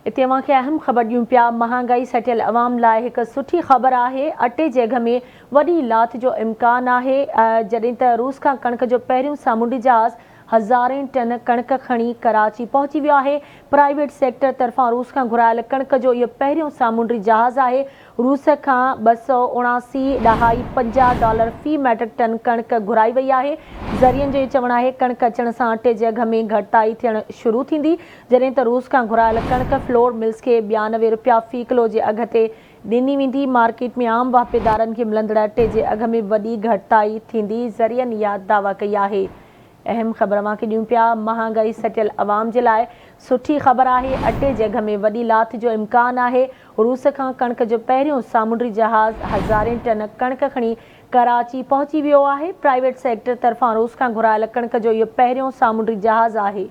इते अवांखे अहम ख़बर ॾियूं पिया। महांगाई सटियल अवाम लाइ हिकु सुठी ख़बर आहे। अटे जे अघ में वॾी लाथ जो इम्कान आहे। जॾहिं त रूस खां कणिक जो पहिरियों सामूंडी जहाज़ हज़ारें टन कणिक खणी कराची पहुची वियो आहे। प्राइवेट सेक्टर तरफ़ां रूस खां घुरायल कणिक जो इहो पहिरियों सामूंडी जहाज़ आहे। रूस खां $279.50 फ़ी मैट्रिक टन कणिक घुराई वई आहे। ज़रियनि जो चवणु आहे कणिक अचण सां अटे जे अघ में घटिताई थियणु शुरू थींदी, जॾहिं त रूस खां घुरायल कणिक फ्लोर मिल्स खे ₹92 फ़ी किलो जे अघ ते ॾिनी वेंदी। मार्केट में आम वापेदारनि खे मिलंदड़ अटे जे अघ में वॾी घटिताई थींदी, ज़रियनि इहा दावा कई आहे। अहम ख़बर अवांखे ॾियूं पिया। महांगाई सटियल अवाम जे लाइ सुठी ख़बर आहे। अटे जे अघ में वॾी लाथ जो इम्कान आहे। रूस खां कणिक जो पहिरियों सामूंडी जहाज़ हज़ारें टन कणिक खणी कराची पहुची वियो आहे। प्राइवेट सेक्टर तरफ़ां रूस खां घुरायल कणिक जो इहो पहिरियों सामूंडी जहाज़ आहे।